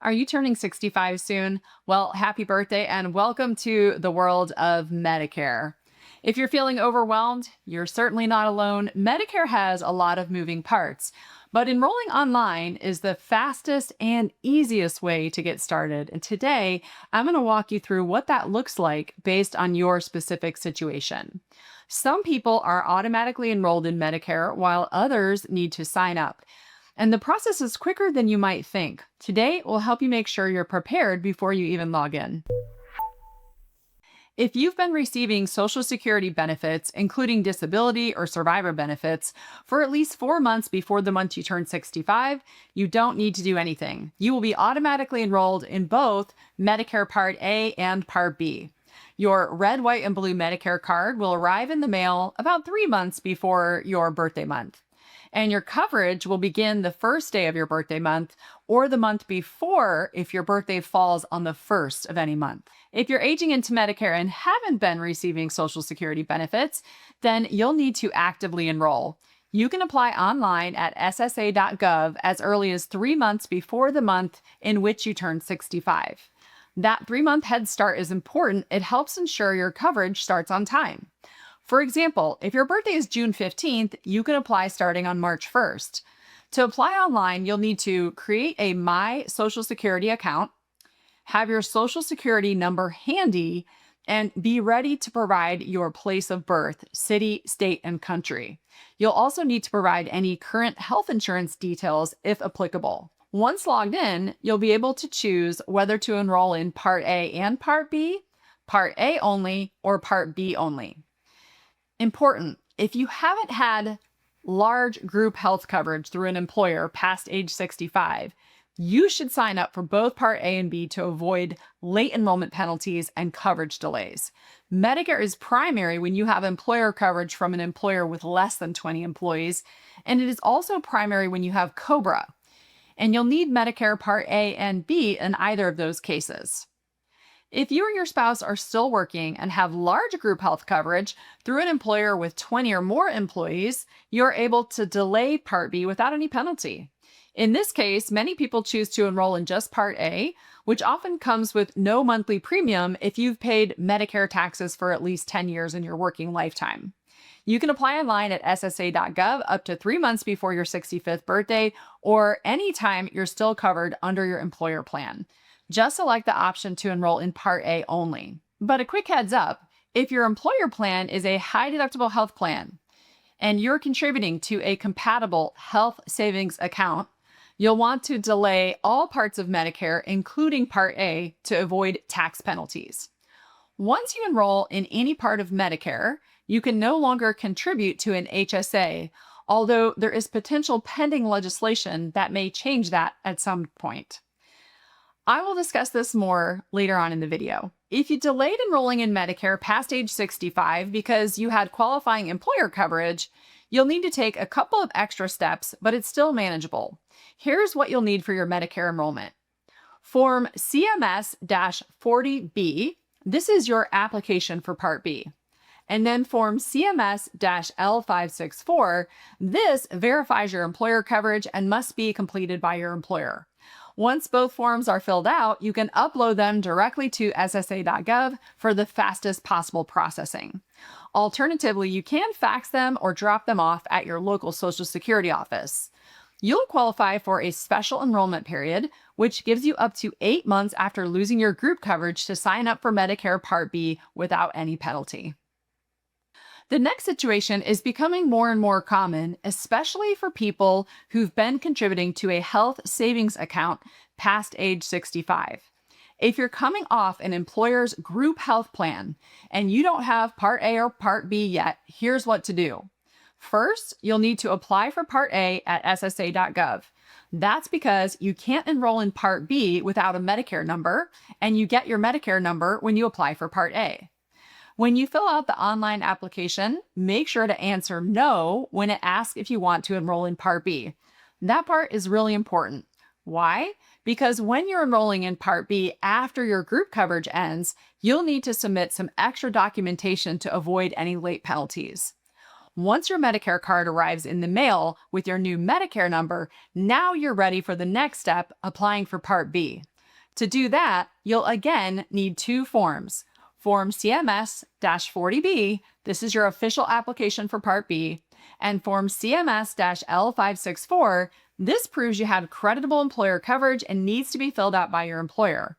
Are you turning 65 soon? Well, happy birthday and welcome to the world of Medicare. If you're feeling overwhelmed, you're certainly not alone. Medicare has a lot of moving parts, but enrolling online is the fastest and easiest way to get started. And today, I'm going to walk you through what that looks like based on your specific situation. Some people are automatically enrolled in Medicare, while others need to sign up. And the process is quicker than you might think. Today, we'll help you make sure you're prepared before you even log in. If you've been receiving Social Security benefits, including disability or survivor benefits, for at least 4 months before the month you turn 65, you don't need to do anything. You will be automatically enrolled in both Medicare Part A and Part B. Your red, white, and blue Medicare card will arrive in the mail about 3 months before your birthday month. And your coverage will begin the first day of your birthday month or the month before if your birthday falls on the first of any month. If you're aging into Medicare and haven't been receiving Social Security benefits, then you'll need to actively enroll. You can apply online at ssa.gov as early as 3 months before the month in which you turn 65. That 3-month head start is important. It helps ensure your coverage starts on time. For example, if your birthday is June 15th, you can apply starting on March 1st. To apply online, you'll need to create a My Social Security account, have your Social Security number handy, and be ready to provide your place of birth, city, state, and country. You'll also need to provide any current health insurance details if applicable. Once logged in, you'll be able to choose whether to enroll in Part A and Part B, Part A only, or Part B only. Important, if you haven't had large group health coverage through an employer past age 65, you should sign up for both Part A and B to avoid late enrollment penalties and coverage delays. Medicare is primary when you have employer coverage from an employer with less than 20 employees, and it is also primary when you have COBRA. And you'll need Medicare Part A and B in either of those cases. If you or your spouse are still working and have large group health coverage through an employer with 20 or more employees, you're able to delay Part B without any penalty. In this case, many people choose to enroll in just Part A, which often comes with no monthly premium if you've paid Medicare taxes for at least 10 years in your working lifetime. You can apply online at ssa.gov up to 3 months before your 65th birthday or anytime you're still covered under your employer plan. Just select the option to enroll in Part A only. But a quick heads up, if your employer plan is a high deductible health plan and you're contributing to a compatible health savings account, you'll want to delay all parts of Medicare, including Part A, to avoid tax penalties. Once you enroll in any part of Medicare, you can no longer contribute to an HSA, although there is potential pending legislation that may change that at some point. I will discuss this more later on in the video. If you delayed enrolling in Medicare past age 65 because you had qualifying employer coverage, you'll need to take a couple of extra steps, but it's still manageable. Here's what you'll need for your Medicare enrollment. Form CMS-40B, this is your application for Part B. And then Form CMS-L564, this verifies your employer coverage and must be completed by your employer. Once both forms are filled out, you can upload them directly to ssa.gov for the fastest possible processing. Alternatively, you can fax them or drop them off at your local Social Security office. You'll qualify for a Special Enrollment Period, which gives you up to 8 months after losing your group coverage to sign up for Medicare Part B without any penalty. The next situation is becoming more and more common, especially for people who've been contributing to a health savings account past age 65. If you're coming off an employer's group health plan and you don't have Part A or Part B yet, here's what to do. First, you'll need to apply for Part A at ssa.gov. That's because you can't enroll in Part B without a Medicare number, and you get your Medicare number when you apply for Part A. When you fill out the online application, make sure to answer no when it asks if you want to enroll in Part B. That part is really important. Why? Because when you're enrolling in Part B after your group coverage ends, you'll need to submit some extra documentation to avoid any late penalties. Once your Medicare card arrives in the mail with your new Medicare number, now you're ready for the next step, applying for Part B. To do that, you'll again need two forms. Form CMS-40B, this is your official application for Part B, and Form CMS-L564, this proves you have creditable employer coverage and needs to be filled out by your employer.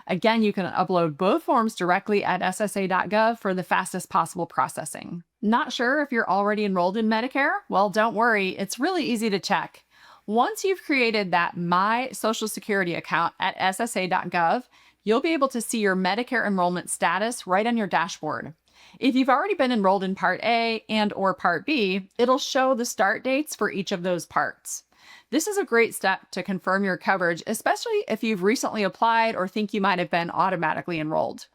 Again, you can upload both forms directly at ssa.gov for the fastest possible processing. Not sure if you're already enrolled in Medicare? Well, don't worry, it's really easy to check. Once you've created that My Social Security account at ssa.gov, you'll be able to see your Medicare enrollment status right on your dashboard. If you've already been enrolled in Part A and/or Part B, it'll show the start dates for each of those parts. This is a great step to confirm your coverage, especially if you've recently applied or think you might have been automatically enrolled.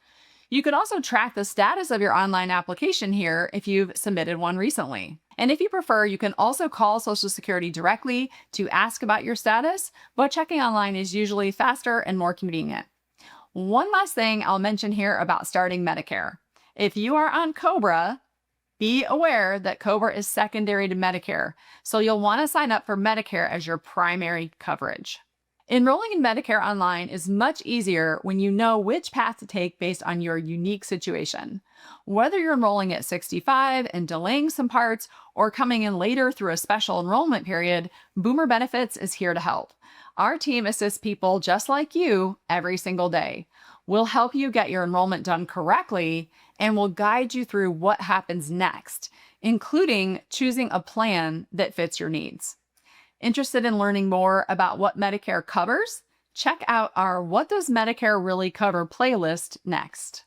You can also track the status of your online application here if you've submitted one recently. And if you prefer, you can also call Social Security directly to ask about your status, but checking online is usually faster and more convenient. One last thing I'll mention here about starting Medicare. If you are on COBRA, be aware that COBRA is secondary to Medicare, so you'll want to sign up for Medicare as your primary coverage. Enrolling in Medicare online is much easier when you know which path to take based on your unique situation. Whether you're enrolling at 65 and delaying some parts, or coming in later through a special enrollment period, Boomer Benefits is here to help. Our team assists people just like you every single day. We'll help you get your enrollment done correctly, and we'll guide you through what happens next, including choosing a plan that fits your needs. Interested in learning more about what Medicare covers? Check out our What Does Medicare Really Cover playlist next.